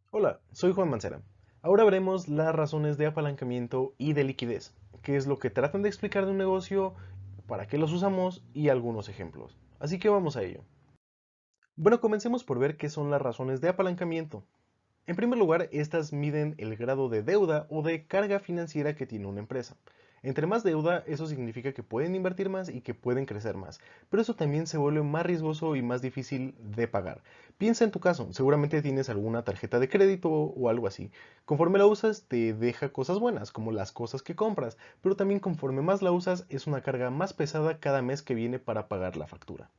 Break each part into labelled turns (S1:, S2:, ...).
S1: Hola, soy Juan Mancera. Ahora veremos las razones de apalancamiento y de liquidez, qué es lo que tratan de explicar de un negocio, para qué los usamos y algunos ejemplos. Así que vamos a ello. Bueno, comencemos por ver qué son las razones de apalancamiento. En primer lugar, estas miden el grado de deuda o de carga financiera que tiene una empresa. Entre más deuda, eso significa que pueden invertir más y que pueden crecer más, pero eso también se vuelve más riesgoso y más difícil de pagar. Piensa en tu caso, seguramente tienes alguna tarjeta de crédito o algo así. Conforme la usas, te deja cosas buenas, como las cosas que compras, pero también conforme más la usas, es una carga más pesada cada mes que viene para pagar la factura.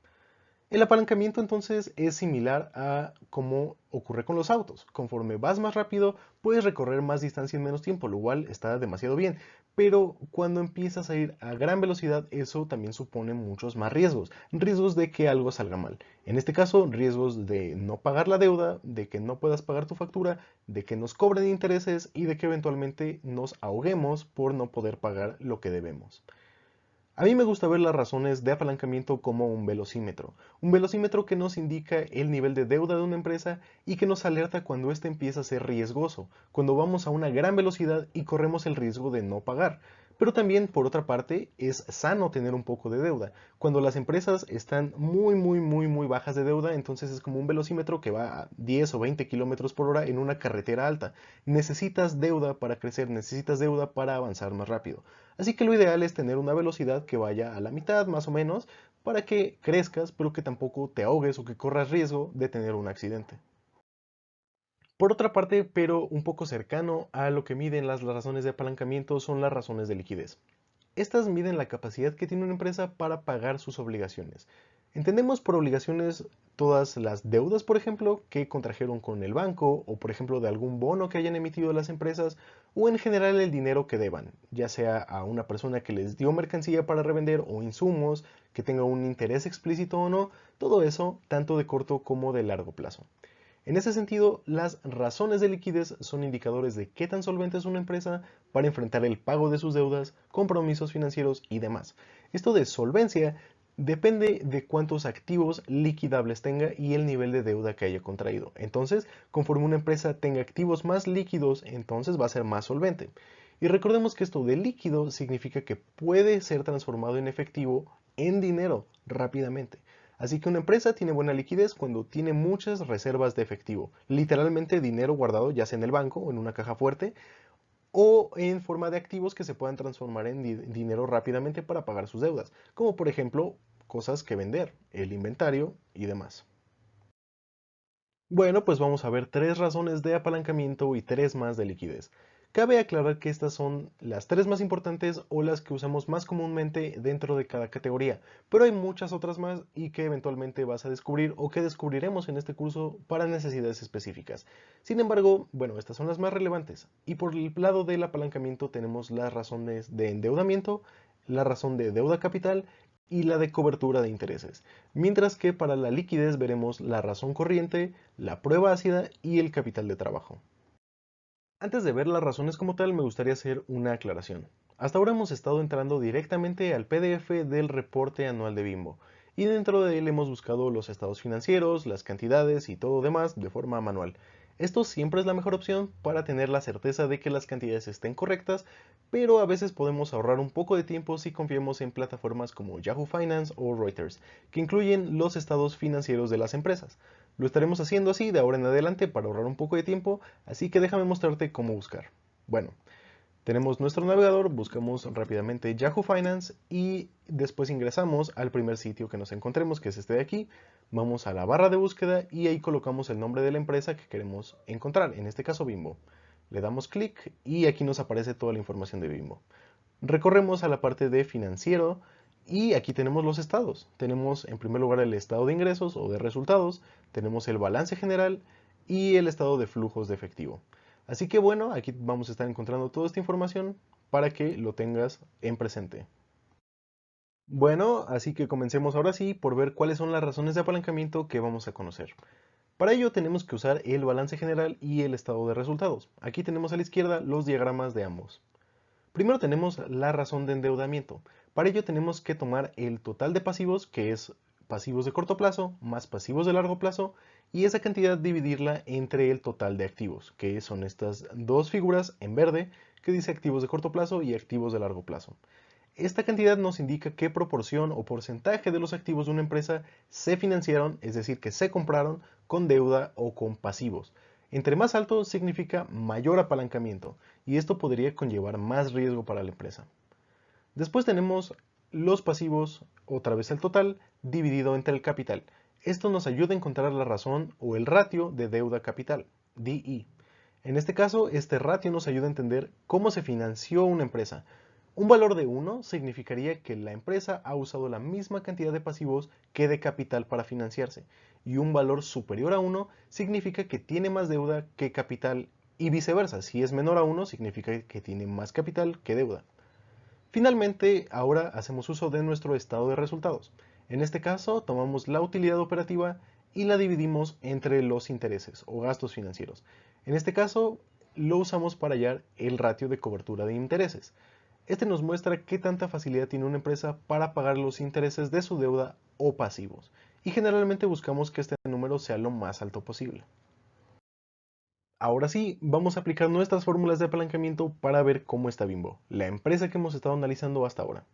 S1: El apalancamiento entonces es similar a cómo ocurre con los autos. Conforme vas más rápido, puedes recorrer más distancia en menos tiempo, lo cual está demasiado bien. Pero cuando empiezas a ir a gran velocidad, eso también supone muchos más riesgos. Riesgos de que algo salga mal. En este caso, riesgos de no pagar la deuda, de que no puedas pagar tu factura, de que nos cobren intereses y de que eventualmente nos ahoguemos por no poder pagar lo que debemos. A mí me gusta ver las razones de apalancamiento como un velocímetro que nos indica el nivel de deuda de una empresa y que nos alerta cuando éste empieza a ser riesgoso, cuando vamos a una gran velocidad y corremos el riesgo de no pagar. Pero también, por otra parte, es sano tener un poco de deuda. Cuando las empresas están muy bajas de deuda, entonces es como un velocímetro que va a 10 o 20 kilómetros por hora en una carretera alta. Necesitas deuda para crecer, necesitas deuda para avanzar más rápido. Así que lo ideal es tener una velocidad que vaya a la mitad más o menos para que crezcas, pero que tampoco te ahogues o que corras riesgo de tener un accidente. Por otra parte, pero un poco cercano a lo que miden las razones de apalancamiento son las razones de liquidez. Estas miden la capacidad que tiene una empresa para pagar sus obligaciones. Entendemos por obligaciones todas las deudas, por ejemplo, que contrajeron con el banco o, por ejemplo, de algún bono que hayan emitido las empresas o en general el dinero que deban, ya sea a una persona que les dio mercancía para revender o insumos, que tenga un interés explícito o no, todo eso tanto de corto como de largo plazo. En ese sentido, las razones de liquidez son indicadores de qué tan solvente es una empresa para enfrentar el pago de sus deudas, compromisos financieros y demás. Esto de solvencia depende de cuántos activos liquidables tenga y el nivel de deuda que haya contraído. Entonces, conforme una empresa tenga activos más líquidos, entonces va a ser más solvente. Y recordemos que esto de líquido significa que puede ser transformado en efectivo en dinero rápidamente. Así que una empresa tiene buena liquidez cuando tiene muchas reservas de efectivo, literalmente dinero guardado ya sea en el banco o en una caja fuerte o en forma de activos que se puedan transformar en dinero rápidamente para pagar sus deudas, como por ejemplo cosas que vender, el inventario y demás. Bueno, pues vamos a ver tres razones de apalancamiento y tres más de liquidez. Cabe aclarar que estas son las tres más importantes o las que usamos más comúnmente dentro de cada categoría, pero hay muchas otras más y que eventualmente vas a descubrir o que descubriremos en este curso para necesidades específicas. Sin embargo, bueno, estas son las más relevantes. Y por el lado del apalancamiento tenemos las razones de endeudamiento, la razón de deuda capital y la de cobertura de intereses. Mientras que para la liquidez veremos la razón corriente, la prueba ácida y el capital de trabajo. Antes de ver las razones como tal, me gustaría hacer una aclaración. Hasta ahora hemos estado entrando directamente al PDF del reporte anual de Bimbo, y dentro de él hemos buscado los estados financieros, las cantidades y todo demás de forma manual. Esto siempre es la mejor opción para tener la certeza de que las cantidades estén correctas, pero a veces podemos ahorrar un poco de tiempo si confiamos en plataformas como Yahoo Finance o Reuters, que incluyen los estados financieros de las empresas. Lo estaremos haciendo así de ahora en adelante para ahorrar un poco de tiempo, así que déjame mostrarte cómo buscar. Bueno, tenemos nuestro navegador, buscamos rápidamente Yahoo Finance y después ingresamos al primer sitio que nos encontremos, que es este de aquí. Vamos a la barra de búsqueda y ahí colocamos el nombre de la empresa que queremos encontrar, en este caso Bimbo. Le damos clic y aquí nos aparece toda la información de Bimbo. Recorremos a la parte de financiero y aquí tenemos los estados. Tenemos en primer lugar el estado de ingresos o de resultados, tenemos el balance general y el estado de flujos de efectivo. Así que bueno, aquí vamos a estar encontrando toda esta información para que lo tengas en presente. Bueno, así que comencemos ahora sí por ver cuáles son las razones de apalancamiento que vamos a conocer. Para ello tenemos que usar el balance general y el estado de resultados. Aquí tenemos a la izquierda los diagramas de ambos. Primero tenemos la razón de endeudamiento. Para ello tenemos que tomar el total de pasivos, que es pasivos de corto plazo más pasivos de largo plazo, y esa cantidad dividirla entre el total de activos, que son estas dos figuras en verde que dice activos de corto plazo y activos de largo plazo. Esta cantidad nos indica qué proporción o porcentaje de los activos de una empresa se financiaron, es decir, que se compraron con deuda o con pasivos. Entre más alto significa mayor apalancamiento y esto podría conllevar más riesgo para la empresa. Después tenemos los pasivos, otra vez el total, dividido entre el capital. Esto nos ayuda a encontrar la razón o el ratio de deuda capital, DI. En este caso, este ratio nos ayuda a entender cómo se financió una empresa. Un valor de 1 significaría que la empresa ha usado la misma cantidad de pasivos que de capital para financiarse, y un valor superior a 1 significa que tiene más deuda que capital, y viceversa, si es menor a 1 significa que tiene más capital que deuda. Finalmente, ahora hacemos uso de nuestro estado de resultados. En este caso, tomamos la utilidad operativa y la dividimos entre los intereses o gastos financieros. En este caso, lo usamos para hallar el ratio de cobertura de intereses. Este nos muestra qué tanta facilidad tiene una empresa para pagar los intereses de su deuda o pasivos. Y generalmente buscamos que este número sea lo más alto posible. Ahora sí, vamos a aplicar nuestras fórmulas de apalancamiento para ver cómo está Bimbo, la empresa que hemos estado analizando hasta ahora.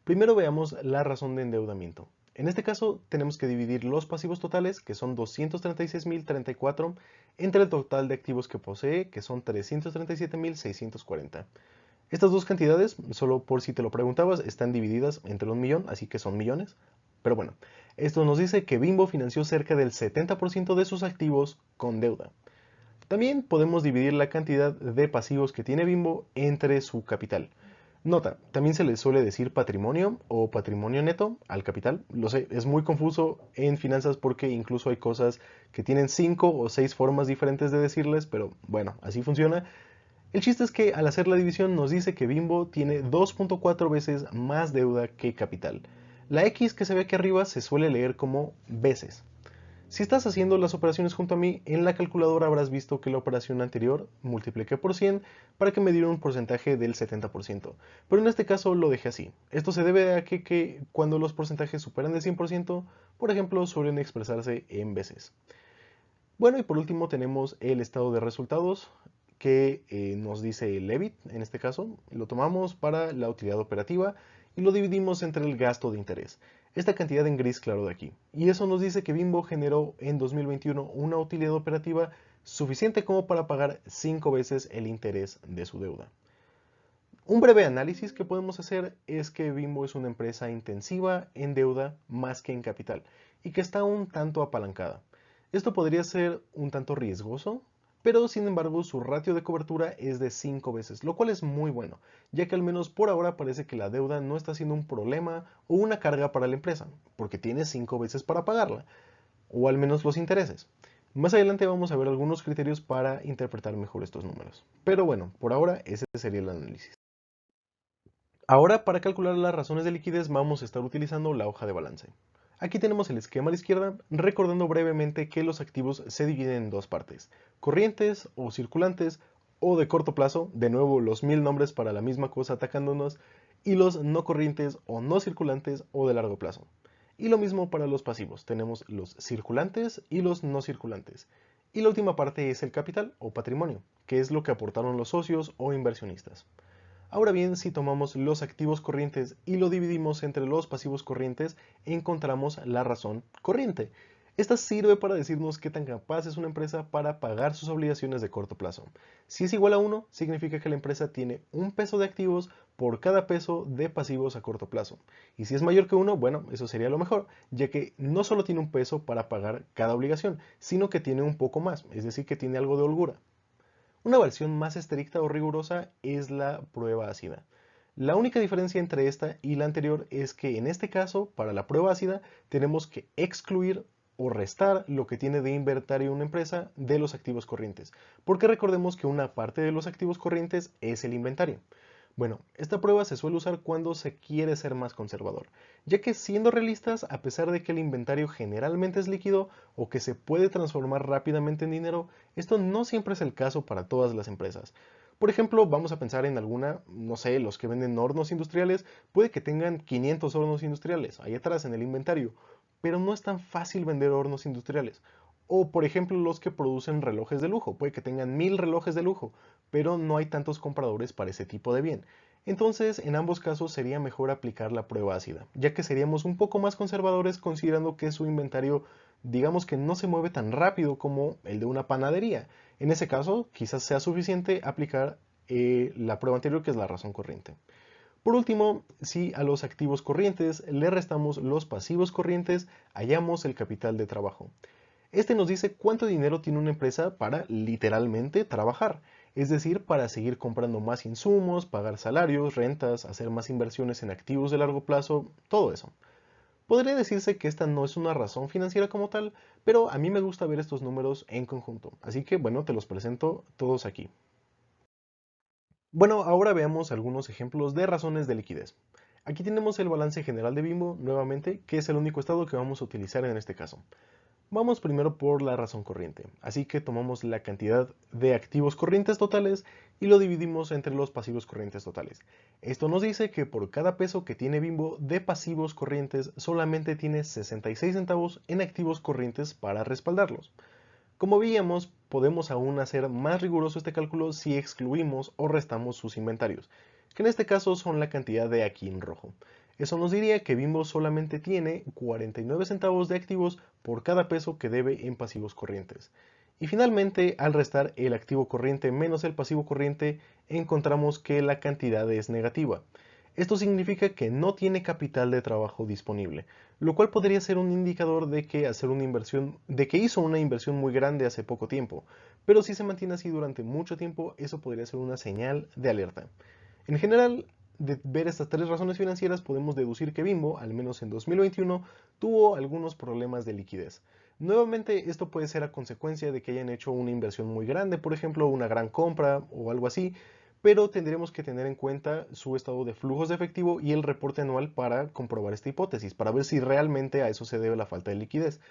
S1: Primero veamos la razón de endeudamiento. En este caso tenemos que dividir los pasivos totales, que son 236.034, entre el total de activos que posee, que son 337.640. Estas dos cantidades, solo por si te lo preguntabas, están divididas entre un millón, así que son millones. Pero bueno, esto nos dice que Bimbo financió cerca del 70% de sus activos con deuda. También podemos dividir la cantidad de pasivos que tiene Bimbo entre su capital. Nota, también se le suele decir patrimonio o patrimonio neto al capital. Lo sé, es muy confuso en finanzas porque incluso hay cosas que tienen 5 o 6 formas diferentes de decirles, pero bueno, así funciona. El chiste es que al hacer la división nos dice que Bimbo tiene 2.4 veces más deuda que capital. La X que se ve aquí arriba se suele leer como veces. Si estás haciendo las operaciones junto a mí, en la calculadora habrás visto que la operación anterior multipliqué por 100 para que me diera un porcentaje del 70%. Pero en este caso lo dejé así. Esto se debe a que cuando los porcentajes superan el 100%, por ejemplo, suelen expresarse en veces. Bueno, y por último tenemos el estado de resultados que nos dice el EBIT, en este caso. Lo tomamos para la utilidad operativa y lo dividimos entre el gasto de interés. Esta cantidad en gris claro de aquí. Y eso nos dice que Bimbo generó en 2021 una utilidad operativa suficiente como para pagar 5 veces el interés de su deuda. Un breve análisis que podemos hacer es que Bimbo es una empresa intensiva en deuda más que en capital y que está un tanto apalancada. Esto podría ser un tanto riesgoso, pero sin embargo su ratio de cobertura es de 5 veces, lo cual es muy bueno, ya que al menos por ahora parece que la deuda no está siendo un problema o una carga para la empresa, porque tiene 5 veces para pagarla, o al menos los intereses. Más adelante vamos a ver algunos criterios para interpretar mejor estos números. Pero bueno, por ahora ese sería el análisis. Ahora, para calcular las razones de liquidez vamos a estar utilizando la hoja de balance. Aquí tenemos el esquema a la izquierda, recordando brevemente que los activos se dividen en dos partes, corrientes o circulantes o de corto plazo, de nuevo los 1000 nombres para la misma cosa atacándonos, y los no corrientes o no circulantes o de largo plazo. Y lo mismo para los pasivos, tenemos los circulantes y los no circulantes. Y la última parte es el capital o patrimonio, que es lo que aportaron los socios o inversionistas. Ahora bien, si tomamos los activos corrientes y lo dividimos entre los pasivos corrientes, encontramos la razón corriente. Esta sirve para decirnos qué tan capaz es una empresa para pagar sus obligaciones de corto plazo. Si es igual a 1, significa que la empresa tiene un peso de activos por cada peso de pasivos a corto plazo. Y si es mayor que 1, bueno, eso sería lo mejor, ya que no solo tiene un peso para pagar cada obligación, sino que tiene un poco más, es decir, que tiene algo de holgura. Una versión más estricta o rigurosa es la prueba ácida. La única diferencia entre esta y la anterior es que en este caso, para la prueba ácida, tenemos que excluir o restar lo que tiene de inventario una empresa de los activos corrientes, porque recordemos que una parte de los activos corrientes es el inventario. Bueno, esta prueba se suele usar cuando se quiere ser más conservador, ya que siendo realistas, a pesar de que el inventario generalmente es líquido o que se puede transformar rápidamente en dinero, esto no siempre es el caso para todas las empresas. Por ejemplo, vamos a pensar en alguna, no sé, los que venden hornos industriales, puede que tengan 500 hornos industriales ahí atrás en el inventario, pero no es tan fácil vender hornos industriales. O por ejemplo los que producen relojes de lujo, puede que tengan 1000 relojes de lujo, pero no hay tantos compradores para ese tipo de bien. Entonces, en ambos casos sería mejor aplicar la prueba ácida, ya que seríamos un poco más conservadores considerando que su inventario, digamos que no se mueve tan rápido como el de una panadería. En ese caso, quizás sea suficiente aplicar la prueba anterior, que es la razón corriente. Por último, si a los activos corrientes le restamos los pasivos corrientes, hallamos el capital de trabajo. Este nos dice cuánto dinero tiene una empresa para literalmente trabajar, es decir, para seguir comprando más insumos, pagar salarios, rentas, hacer más inversiones en activos de largo plazo, todo eso. Podría decirse que esta no es una razón financiera como tal, pero a mí me gusta ver estos números en conjunto, así que bueno, te los presento todos aquí. Bueno, ahora veamos algunos ejemplos de razones de liquidez. Aquí tenemos el balance general de Bimbo, nuevamente, que es el único estado que vamos a utilizar en este caso. Vamos primero por la razón corriente, así que tomamos la cantidad de activos corrientes totales y lo dividimos entre los pasivos corrientes totales. Esto nos dice que por cada peso que tiene Bimbo de pasivos corrientes solamente tiene 66 centavos en activos corrientes para respaldarlos. Como veíamos, podemos aún hacer más riguroso este cálculo si excluimos o restamos sus inventarios, que en este caso son la cantidad de aquí en rojo. Eso nos diría que Bimbo solamente tiene 49 centavos de activos por cada peso que debe en pasivos corrientes. Y finalmente, al restar el activo corriente menos el pasivo corriente, encontramos que la cantidad es negativa. Esto significa que no tiene capital de trabajo disponible, lo cual podría ser un indicador de que hizo una inversión muy grande hace poco tiempo, pero si se mantiene así durante mucho tiempo, eso podría ser una señal de alerta. En general, de ver estas tres razones financieras podemos deducir que Bimbo, al menos en 2021, tuvo algunos problemas de liquidez. Nuevamente, esto puede ser a consecuencia de que hayan hecho una inversión muy grande, por ejemplo, una gran compra o algo así, pero tendremos que tener en cuenta su estado de flujos de efectivo y el reporte anual para comprobar esta hipótesis, para ver si realmente a eso se debe la falta de liquidez.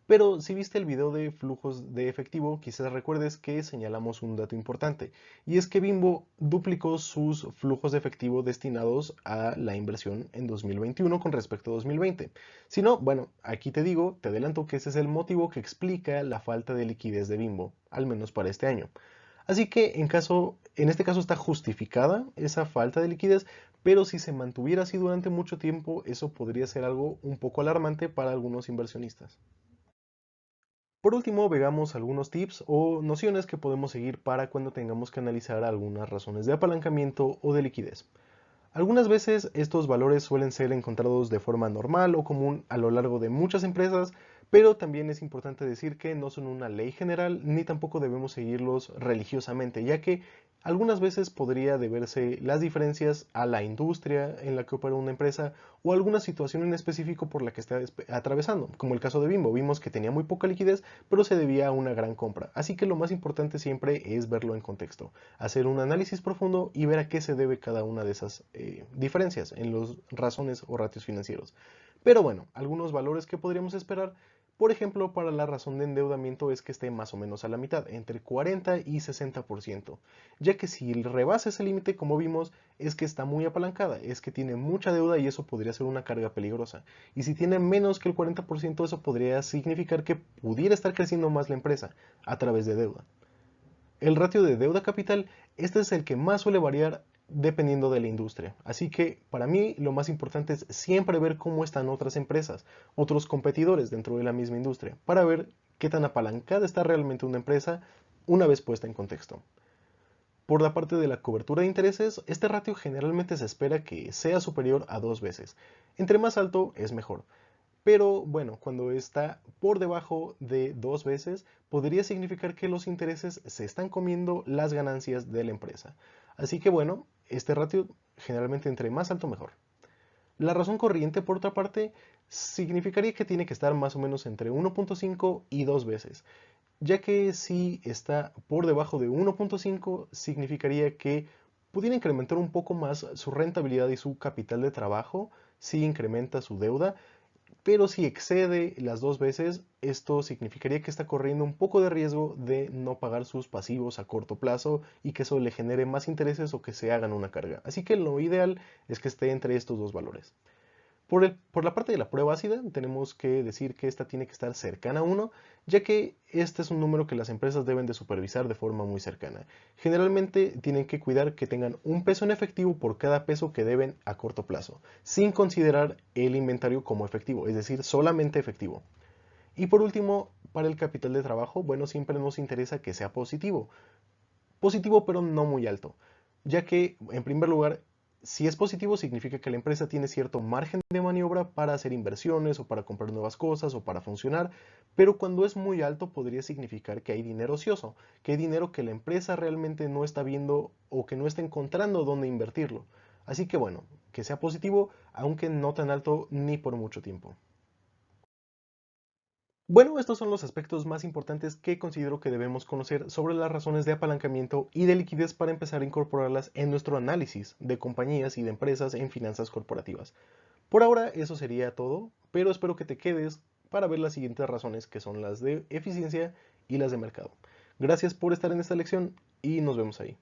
S1: Pero si viste el video de flujos de efectivo, quizás recuerdes que señalamos un dato importante, y es que Bimbo duplicó sus flujos de efectivo destinados a la inversión en 2021 con respecto a 2020. Si no, bueno, aquí te digo, te adelanto que ese es el motivo que explica la falta de liquidez de Bimbo, al menos para este año. Así que en este caso está justificada esa falta de liquidez, pero si se mantuviera así durante mucho tiempo, eso podría ser algo un poco alarmante para algunos inversionistas. Por último, veamos algunos tips o nociones que podemos seguir para cuando tengamos que analizar algunas razones de apalancamiento o de liquidez. Algunas veces estos valores suelen ser encontrados de forma normal o común a lo largo de muchas empresas, pero también es importante decir que no son una ley general ni tampoco debemos seguirlos religiosamente, ya que algunas veces podría deberse las diferencias a la industria en la que opera una empresa o alguna situación en específico por la que está atravesando, como el caso de Bimbo. Vimos que tenía muy poca liquidez, pero se debía a una gran compra. Así que lo más importante siempre es verlo en contexto, hacer un análisis profundo y ver a qué se debe cada una de esas diferencias en los razones o ratios financieros. Pero bueno, algunos valores que podríamos esperar, por ejemplo, para la razón de endeudamiento es que esté más o menos a la mitad, entre 40 y 60%, ya que si rebasa ese límite, como vimos, es que está muy apalancada, es que tiene mucha deuda y eso podría ser una carga peligrosa. Y si tiene menos que el 40%, eso podría significar que pudiera estar creciendo más la empresa a través de deuda. El ratio de deuda capital, este es el que más suele variar dependiendo de la industria. Así que para mí lo más importante es siempre ver cómo están otras empresas, otros competidores dentro de la misma industria, para ver qué tan apalancada está realmente una empresa una vez puesta en contexto. Por la parte de la cobertura de intereses, este ratio generalmente se espera que sea superior a 2 veces. Entre más alto es mejor. Pero bueno, cuando está por debajo de 2 veces, podría significar que los intereses se están comiendo las ganancias de la empresa. Así que bueno, este ratio generalmente entre más alto mejor. La razón corriente, por otra parte, significaría que tiene que estar más o menos entre 1.5 y 2 veces, ya que si está por debajo de 1.5 significaría que pudiera incrementar un poco más su rentabilidad y su capital de trabajo si incrementa su deuda, pero si excede las 2 veces, esto significaría que está corriendo un poco de riesgo de no pagar sus pasivos a corto plazo y que eso le genere más intereses o que se hagan una carga. Así que lo ideal es que esté entre estos dos valores. Por la parte de la prueba ácida, tenemos que decir que esta tiene que estar cercana a 1, ya que este es un número que las empresas deben de supervisar de forma muy cercana. Generalmente tienen que cuidar que tengan un peso en efectivo por cada peso que deben a corto plazo, sin considerar el inventario como efectivo, es decir, solamente efectivo. Y por último, para el capital de trabajo, bueno, siempre nos interesa que sea positivo. Positivo pero no muy alto, ya que en primer lugar, si es positivo significa que la empresa tiene cierto margen de maniobra para hacer inversiones o para comprar nuevas cosas o para funcionar, pero cuando es muy alto podría significar que hay dinero ocioso, que hay dinero que la empresa realmente no está viendo o que no está encontrando dónde invertirlo. Así que bueno, que sea positivo, aunque no tan alto ni por mucho tiempo. Bueno, estos son los aspectos más importantes que considero que debemos conocer sobre las razones de apalancamiento y de liquidez para empezar a incorporarlas en nuestro análisis de compañías y de empresas en finanzas corporativas. Por ahora eso sería todo, pero espero que te quedes para ver las siguientes razones que son las de eficiencia y las de mercado. Gracias por estar en esta lección y nos vemos ahí.